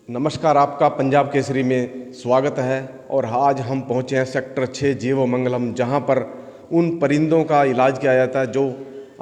नमस्कार, आपका पंजाब केसरी में स्वागत है। और आज हम पहुंचे हैं सेक्टर 6 जीवमंगलम, जहां पर उन परिंदों का इलाज किया जाता है जो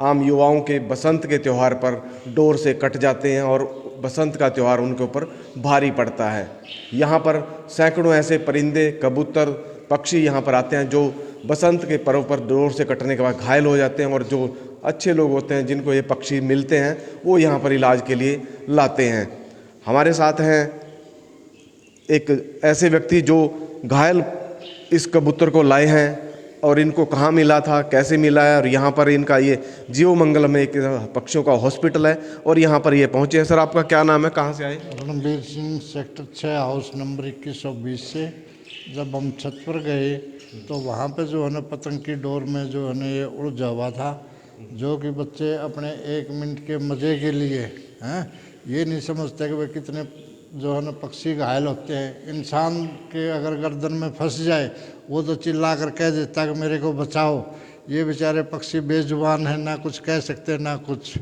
आम युवाओं के बसंत के त्यौहार पर डोर से कट जाते हैं और बसंत का त्यौहार उनके ऊपर भारी पड़ता है। यहां पर सैकड़ों ऐसे परिंदे, कबूतर, पक्षी यहां पर आते हैं जो बसंत के पर्व पर डोर से कटने के बाद घायल हो जाते हैं, और जो अच्छे लोग होते हैं जिनको ये पक्षी मिलते हैं वो यहाँ पर इलाज के लिए लाते हैं। हमारे साथ हैं एक ऐसे व्यक्ति जो घायल इस कबूतर को लाए हैं, और इनको कहाँ मिला था, कैसे मिला है, और यहाँ पर इनका ये जीवमंगलम में एक पक्षियों का हॉस्पिटल है और यहाँ पर ये पहुँचे हैं। सर, आपका क्या नाम है, कहाँ से आए? Ranbir Singh, sector 6, house number 2120 से। जब हम छत पर गए तो वहाँ पे जो है ना पतंग की डोर में जो है ना ये उलझा हुआ था, जो कि बच्चे अपने 1 मिनट के मज़े के लिए हैं ये नहीं समझते कि वे कितने जो है ना पक्षी घायल होते हैं। इंसान के अगर गर्दन में फंस जाए वो तो चिल्ला कर कह देता कि मेरे को बचाओ। ये बेचारे पक्षी बेजुबान हैं, ना कुछ कह सकते ना कुछ।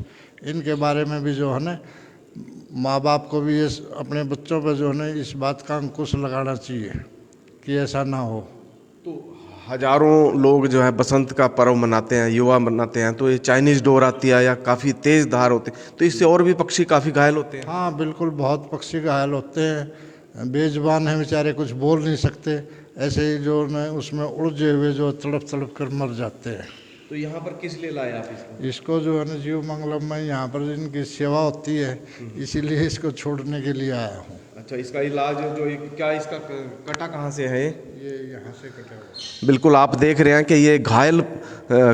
इनके बारे में भी जो है ना माँ बाप को भी ये अपने बच्चों पर जो है ना इस बात का अंकुश लगाना चाहिए कि ऐसा ना हो। तो हजारों लोग जो है बसंत का पर्व मनाते हैं, युवा मनाते हैं, तो ये चाइनीज़ डोर आती है या काफ़ी तेज़ धार होते हैं, तो इससे और भी पक्षी काफ़ी घायल होते हैं। हाँ बिल्कुल, बहुत पक्षी घायल होते हैं, बेजुबान हैं बेचारे, कुछ बोल नहीं सकते। ऐसे ही जो न उसमें उलझे हुए जो तड़प तड़प कर मर जाते हैं। तो यहाँ पर किस लिए लाए आप इसको जो है ना जीवमंगलम में यहाँ पर इनकी सेवा होती है, इसीलिए इसको छोड़ने के लिए आया हूँ। अच्छा, इसका इलाज जो क्या, इसका कटा कहाँ से है? ये यहाँ से कटा हुआ। बिल्कुल, आप देख रहे हैं कि ये घायल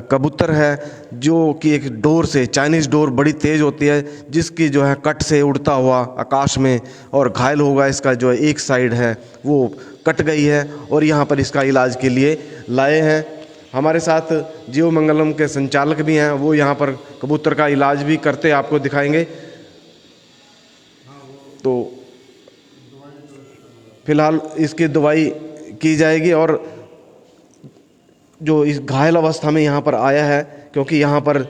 कबूतर है जो कि एक डोर से, चाइनीज़ डोर बड़ी तेज़ होती है जिसकी जो है कट से उड़ता हुआ आकाश में और घायल होगा। इसका जो एक साइड है वो कट गई है और यहाँ पर इसका इलाज के लिए लाए हैं। हमारे साथ जीवमंगलम के संचालक भी हैं, वो यहाँ पर कबूतर का इलाज भी करते आपको दिखाएंगे। तो फिलहाल इसकी दवाई की जाएगी, और जो इस घायल अवस्था में यहाँ पर आया है, क्योंकि यहाँ पर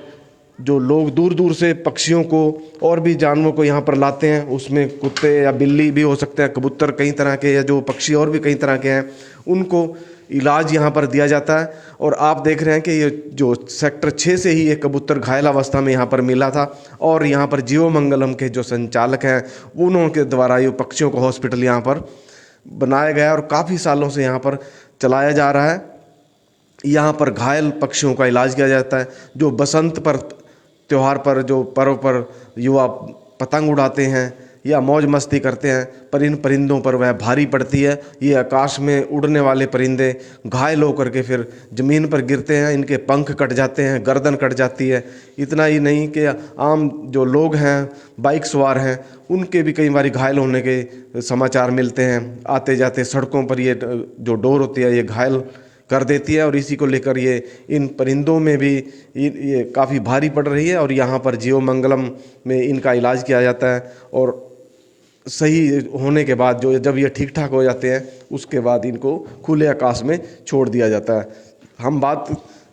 जो लोग दूर दूर से पक्षियों को और भी जानवरों को यहाँ पर लाते हैं, उसमें कुत्ते या बिल्ली भी हो सकते हैं, कबूतर कई तरह के, या जो पक्षी और भी कई तरह के हैं, उनको इलाज यहाँ पर दिया जाता है। और आप देख रहे हैं कि ये जो सेक्टर 6 से ही ये कबूतर घायल अवस्था में यहाँ पर मिला था, और यहाँ पर जीवमंगलम के जो संचालक हैं उनके द्वारा ये पक्षियों का हॉस्पिटल यहाँ पर बनाया गया और काफ़ी सालों से यहाँ पर चलाया जा रहा है। यहाँ पर घायल पक्षियों का इलाज किया जाता है। जो बसंत पर त्यौहार पर, जो पर्व पर युवा पतंग उड़ाते हैं या मौज मस्ती करते हैं, पर इन परिंदों पर वह भारी पड़ती है। ये आकाश में उड़ने वाले परिंदे घायल होकर के फिर ज़मीन पर गिरते हैं, इनके पंख कट जाते हैं, गर्दन कट जाती है। इतना ही नहीं कि आम जो लोग हैं, बाइक सवार हैं, उनके भी कई बार घायल होने के समाचार मिलते हैं। आते जाते सड़कों पर ये जो डोर होती है ये घायल कर देती है, और इसी को लेकर ये इन परिंदों में भी ये काफ़ी भारी पड़ रही है। और यहाँ पर जीवमंगलम में इनका इलाज किया जाता है, और सही होने के बाद जो जब ये ठीक ठाक हो जाते हैं उसके बाद इनको खुले आकाश में छोड़ दिया जाता है। हम बात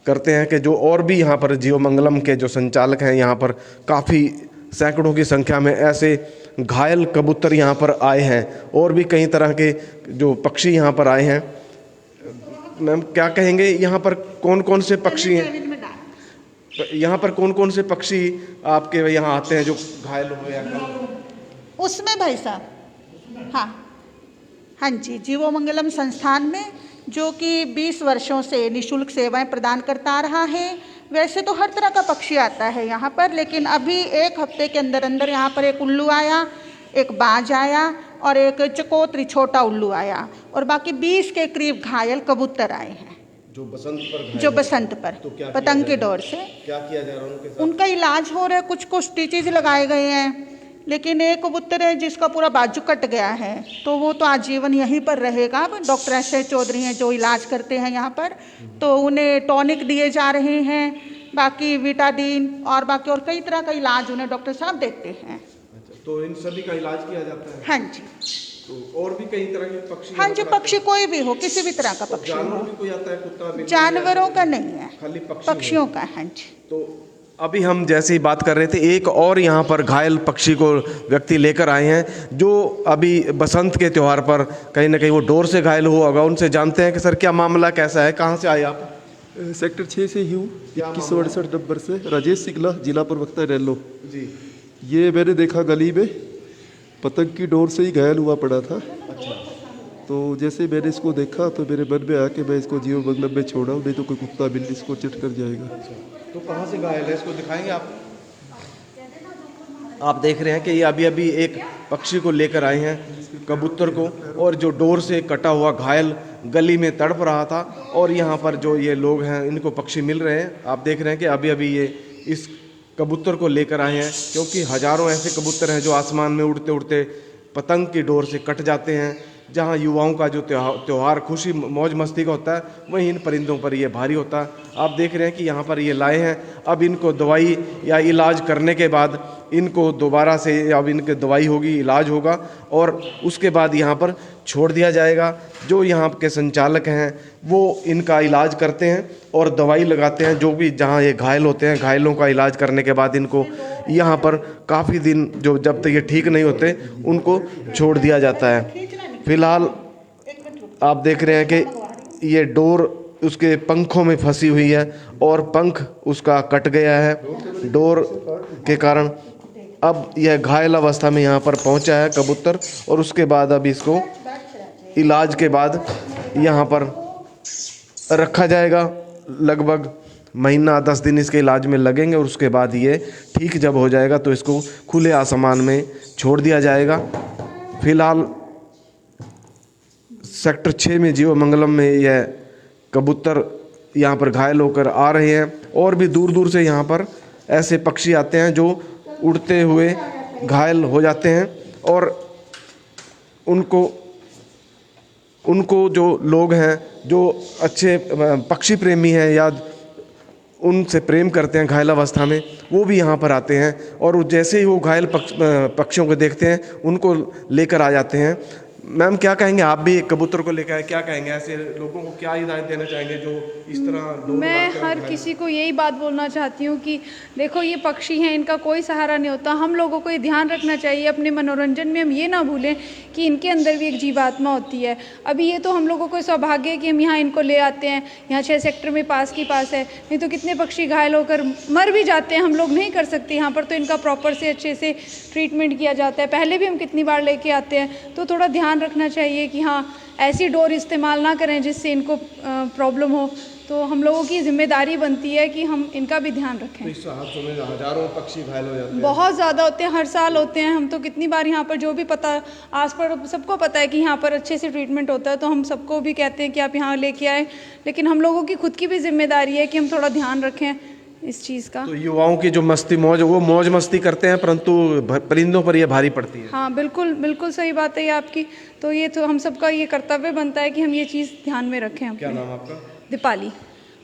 करते हैं कि जो और भी यहाँ पर जीवमंगलम के जो संचालक हैं, यहाँ पर काफ़ी सैकड़ों की संख्या में ऐसे घायल कबूतर यहाँ पर आए हैं, और भी कई तरह के जो पक्षी यहाँ पर आए हैं। मैम, क्या कहेंगे, यहाँ पर कौन कौन से पक्षी हैं? यहाँ पर कौन कौन से पक्षी आपके यहाँ आते हैं जो घायल हो या उसमें भाई साहब? हाँ जी, जीवमंगलम संस्थान में, जो कि 20 वर्षों से निःशुल्क सेवाएं प्रदान करता आ रहा है। वैसे तो हर तरह का पक्षी आता है यहाँ पर, लेकिन अभी 1 हफ्ते के अंदर अंदर यहाँ पर एक उल्लू आया, एक बाज आया और एक चकोतरी छोटा उल्लू आया, और बाकी 20 के करीब घायल कबूतर आए हैं जो बसंत पर तो पतंग की डोर से। क्या किया जा रहा है उनके साथ? उनका इलाज हो रहा है, कुछ स्टिचेज लगाए गए हैं, लेकिन एक कबूतर है जिसका पूरा बाजू कट गया है, तो वो तो आजीवन यहीं पर रहेगा। डॉक्टर एस चौधरी हैं जो इलाज करते हैं यहाँ पर, तो उन्हें टॉनिक दिए जा रहे हैं, बाकी विटाडीन और बाकी और कई तरह का इलाज उन्हें डॉक्टर साहब देते हैं। अच्छा, तो इन सभी का इलाज किया जाता है? हाँ जी। तो और भी कई तरह के पक्षी? हाँ जी, पक्षी कोई भी हो, किसी भी तरह का पक्षी हो। जानवरों भी कोई आता है, कुत्ता, बिल्ली? जानवरों का नहीं है, खाली पक्षियों का। हाँ जी। तो अभी हम जैसे ही बात कर रहे थे, एक और यहाँ पर घायल पक्षी को व्यक्ति लेकर आए हैं जो अभी बसंत के त्यौहार पर कहीं ना कहीं वो डोर से घायल हुआ होगा। उनसे जानते हैं कि सर क्या मामला कैसा है, कहाँ से आए आप? सेक्टर 6 से ही हूँ, 2168 नंबर से। राजेश सिंगला, जिला प्रवक्ता रेलो जी। ये मैंने देखा गली में पतंग की डोर से ही घायल हुआ पड़ा था। तो जैसे मैंने इसको देखा तो मेरे मन में आया कि मैं इसको जीव मंगलम में छोड़ाऊँ, नहीं तो कोई कुत्ता बिल्ली इसको चिट कर जाएगा। तो कहाँ से घायल है, इसको दिखाएंगे आप? आप देख रहे हैं कि ये अभी अभी एक पक्षी को लेकर आए हैं, कबूतर को, और जो डोर से कटा हुआ घायल गली में तड़प रहा था। और यहाँ पर जो ये लोग हैं इनको पक्षी मिल रहे हैं। आप देख रहे हैं कि अभी अभी ये इस कबूतर को लेकर आए हैं, क्योंकि हजारों ऐसे कबूतर हैं जो आसमान में उड़ते उड़ते पतंग की डोर से कट जाते हैं। जहाँ युवाओं का जो त्यौहार खुशी मौज मस्ती का होता है, वहीं इन परिंदों पर ये भारी होता है। आप देख रहे हैं कि यहाँ पर ये लाए हैं। अब इनको दवाई या इलाज करने के बाद इनको दोबारा से अब इनकी दवाई होगी, इलाज होगा, और उसके बाद यहाँ पर छोड़ दिया जाएगा। जो यहाँ के संचालक हैं वो इनका इलाज करते हैं और दवाई लगाते हैं। जो भी जहाँ ये घायल होते हैं, घायलों का इलाज करने के बाद इनको यहाँ पर काफ़ी दिन जो जब तक ये ठीक नहीं होते उनको छोड़ दिया जाता है। फिलहाल आप देख रहे हैं कि ये डोर उसके पंखों में फंसी हुई है और पंख उसका कट गया है डोर के कारण। अब यह घायल अवस्था में यहाँ पर पहुँचा है कबूतर, और उसके बाद अब इसको इलाज के बाद यहाँ पर रखा जाएगा। लगभग महीना 10 दिन इसके इलाज में लगेंगे, और उसके बाद ये ठीक जब हो जाएगा तो इसको खुले आसमान में छोड़ दिया जाएगा। फिलहाल सेक्टर 6 में जीव मंगलम में यह कबूतर यहाँ पर घायल होकर आ रहे हैं, और भी दूर दूर से यहाँ पर ऐसे पक्षी आते हैं जो उड़ते हुए घायल हो जाते हैं। और उनको जो लोग हैं जो अच्छे पक्षी प्रेमी हैं या उनसे प्रेम करते हैं घायल अवस्था में, वो भी यहाँ पर आते हैं, और जैसे ही वो घायल पक्षियों को देखते हैं उनको लेकर आ जाते हैं। मैम क्या कहेंगे, आप भी एक कबूतर को लेकर आए, क्या कहेंगे? ऐसे लोगों को क्या हिदायत देना चाहेंगे जो इस तरह? मैं हर किसी को यही बात बोलना चाहती हूँ कि देखो ये पक्षी हैं, इनका कोई सहारा नहीं होता। हम लोगों को ये ध्यान रखना चाहिए अपने मनोरंजन में, हम ये ना भूलें कि इनके अंदर भी एक जीवात्मा होती है। अभी ये तो हम लोगों को सौभाग्य है कि हम यहाँ इनको ले आते हैं, यहाँ 6 सेक्टर में पास है, नहीं तो कितने पक्षी घायल होकर मर भी जाते हैं। हम लोग नहीं कर सकते, यहाँ पर तो इनका प्रॉपर से अच्छे से ट्रीटमेंट किया जाता है। पहले भी हम कितनी बार लेके आते हैं, तो थोड़ा ध्यान रखना चाहिए कि हाँ ऐसी डोर इस्तेमाल ना करें जिससे इनको प्रॉब्लम हो। तो हम लोगों की जिम्मेदारी बनती है कि हम इनका भी ध्यान रखें। इस हादसों में हजारों पक्षी घायल हो जाते हैं, बहुत ज़्यादा होते हैं, हर साल होते हैं। हम तो कितनी बार यहाँ पर जो भी पता आस पर सबको पता है कि यहाँ पर अच्छे से ट्रीटमेंट होता है, तो हम सबको भी कहते हैं कि आप यहाँ लेके आए। लेकिन हम लोगों की खुद की भी जिम्मेदारी है कि हम थोड़ा ध्यान रखें इस चीज़ का। तो युवाओं की जो मस्ती वो मौज मस्ती करते हैं, परंतु परिंदों पर यह भारी पड़ती है। हाँ बिल्कुल बिल्कुल सही बात है ये आपकी। तो ये तो हम सबका ये कर्तव्य बनता है कि हम ये चीज़ ध्यान में रखें। क्या नाम आपका? दीपाली।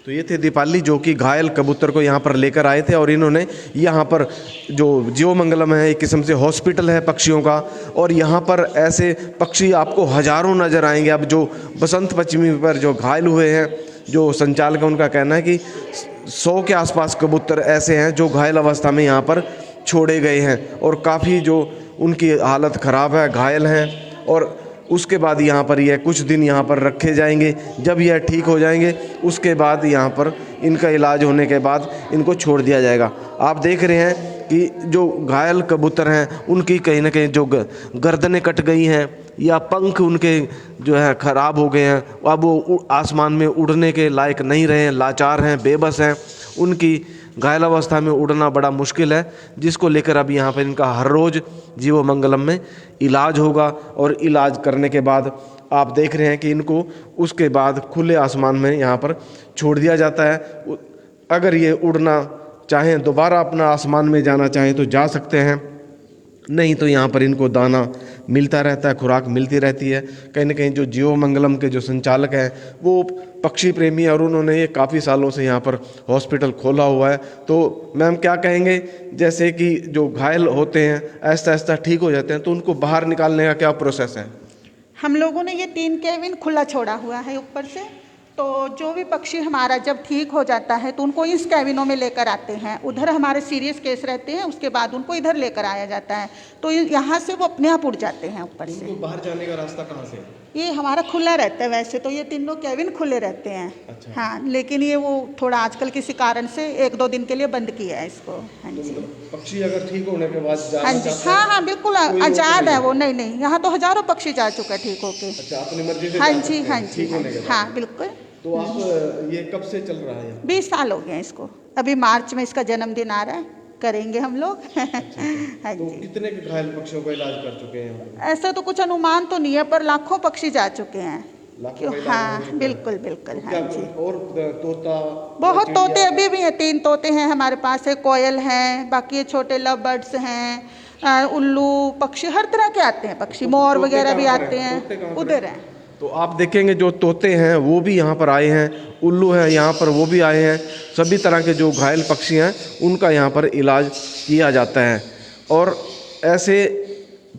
तो ये थे दीपाली जो कि घायल कबूतर को यहाँ पर लेकर आए थे, और इन्होंने यहाँ पर जो जीव मंगलम है एक किस्म से हॉस्पिटल है पक्षियों का, और यहाँ पर ऐसे पक्षी आपको हजारों नज़र आएंगे। अब जो बसंत पंचमी पर जो घायल हुए हैं, जो संचालक है उनका कहना है कि 100 के आसपास कबूतर ऐसे हैं जो घायल अवस्था में यहाँ पर छोड़े गए हैं, और काफ़ी जो उनकी हालत ख़राब है, घायल हैं। और उसके बाद यहाँ पर यह कुछ दिन यहाँ पर रखे जाएंगे। जब यह ठीक हो जाएंगे उसके बाद यहाँ पर इनका इलाज होने के बाद इनको छोड़ दिया जाएगा। आप देख रहे हैं कि जो घायल कबूतर हैं उनकी कहीं ना कहीं जो गर्दनें कट गई हैं या पंख उनके जो है ख़राब हो गए हैं, अब वो आसमान में उड़ने के लायक नहीं रहे हैं, लाचार हैं, बेबस हैं। उनकी घायल अवस्था में उड़ना बड़ा मुश्किल है, जिसको लेकर अब यहाँ पर इनका हर रोज़ जीव मंगलम में इलाज होगा, और इलाज करने के बाद आप देख रहे हैं कि इनको उसके बाद खुले आसमान में यहाँ पर छोड़ दिया जाता है। अगर ये उड़ना चाहें, दोबारा अपना आसमान में जाना चाहें तो जा सकते हैं, नहीं तो यहाँ पर इनको दाना मिलता रहता है, खुराक मिलती रहती है। कहीं ना कहीं जो जीव मंगलम के जो संचालक हैं वो पक्षी प्रेमी है, और उन्होंने ये काफ़ी सालों से यहाँ पर हॉस्पिटल खोला हुआ है। तो मैम क्या कहेंगे, जैसे कि जो घायल होते हैं ऐसा ऐसा ठीक हो जाते हैं, तो उनको बाहर निकालने का क्या प्रोसेस है? हम लोगों ने ये 3 केबिन खुला छोड़ा हुआ है ऊपर से, तो जो भी पक्षी हमारा जब ठीक हो जाता है तो उनको इस कैबिनों में लेकर आते हैं। उधर हमारे सीरियस केस रहते हैं, उसके बाद उनको इधर लेकर आया जाता है। तो यहाँ से वो अपने आप उड़ जाते हैं ऊपर से। उनको बाहर जाने का रास्ता कहाँ से? ये हमारा खुला रहता है, वैसे तो ये तीनों कैबिन खुले रहते हैं। अच्छा। हाँ, लेकिन ये वो थोड़ा आजकल किसी कारण से 1-2 दिन के लिए बंद किया है इसको। हाँ जी, पक्षी अगर ठीक होने के बाद जाना हाँ जी, चाहते हैं, हाँ हाँ बिल्कुल आज़ाद है वो। नहीं नहीं, यहाँ तो हज़ारों पक्षी जा चुके हैं ठीक होके। अच्छा, अपनी मर्जी से हाँ जा जी, सकते हाँ हैं, जी, ठीक होने के बाद। हाँ बिल्कुल। तो आप ये कब से चल रहा है? 20 साल हो गए हैं इसको। अभी मार्च में इसका जन्मदिन आ रहा है, करेंगे हम लोग। हाँ तो जी। कितने के घायल पक्षियों का इलाज कर चुके हैं यहाँ पे? ऐसा तो कुछ अनुमान तो नहीं है, पर लाखों पक्षी जा चुके हैं। लाखों का इलाज हो हाँ चुका है। बिल्कुल बिल्कुल। तो हाँ क्या जी, और तोता, बहुत चिड़िया? तोते अभी भी हैं। 3 तोते हैं हमारे पास, है कोयल हैं, बाकी ये छोटे लव बर्ड्स हैं, उल्लू पक्षी हर तरह के आते हैं पक्षी, मोर तोते वगैरह भी कहाँ पर आते हैं? तोते हैं, कहाँ पर उधर हैं। तो आप देखेंगे जो तोते हैं वो भी यहाँ पर आए हैं, उल्लू है यहाँ पर वो भी आए हैं। सभी तरह के जो घायल पक्षी हैं उनका यहाँ पर इलाज किया जाता है। और ऐसे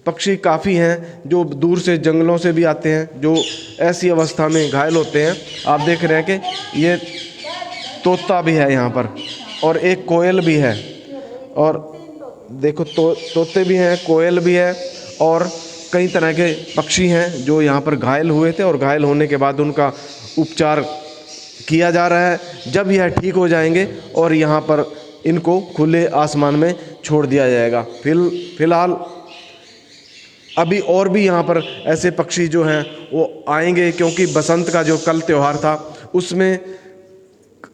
पक्षी काफ़ी हैं जो दूर से जंगलों से भी आते हैं, जो ऐसी अवस्था में घायल होते हैं। आप देख रहे हैं कि ये तोता भी है यहाँ पर और एक कोयल भी है। और देखो तोते भी हैं, कोयल भी है और कई तरह के पक्षी हैं जो यहाँ पर घायल हुए थे और घायल होने के बाद उनका उपचार किया जा रहा है। जब यह ठीक हो जाएंगे और यहाँ पर इनको खुले आसमान में छोड़ दिया जाएगा। फिलहाल अभी और भी यहाँ पर ऐसे पक्षी जो हैं वो आएंगे, क्योंकि बसंत का जो कल त्यौहार था उसमें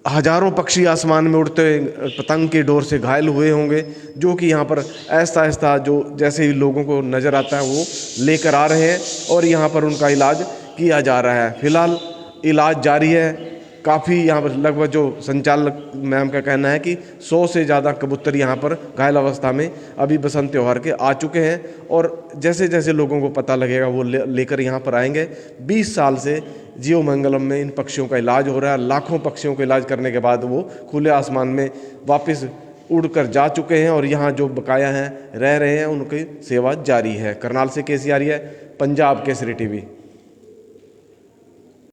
हजारों पक्षी आसमान में उड़ते हुए पतंग की डोर से घायल हुए होंगे, जो कि यहाँ पर आहिस्ता आहिस्ता जो जैसे ही लोगों को नज़र आता है वो लेकर आ रहे हैं और यहाँ पर उनका इलाज किया जा रहा है। फिलहाल इलाज जारी है। काफ़ी यहाँ पर लगभग जो संचालक मैम का कहना है कि 100 से ज़्यादा कबूतर यहाँ पर घायल अवस्था में अभी बसंत त्यौहार के आ चुके हैं और जैसे जैसे लोगों को पता लगेगा वो लेकर यहाँ पर आएंगे। 20 साल से जीवमंगलम में इन पक्षियों का इलाज हो रहा है। लाखों पक्षियों का इलाज करने के बाद वो खुले आसमान में वापस उड़कर जा चुके हैं और यहाँ जो बकाया हैं रह रहे हैं, उनकी सेवा जारी है। करनाल से केसी आर्य, पंजाब केसरी टीवी।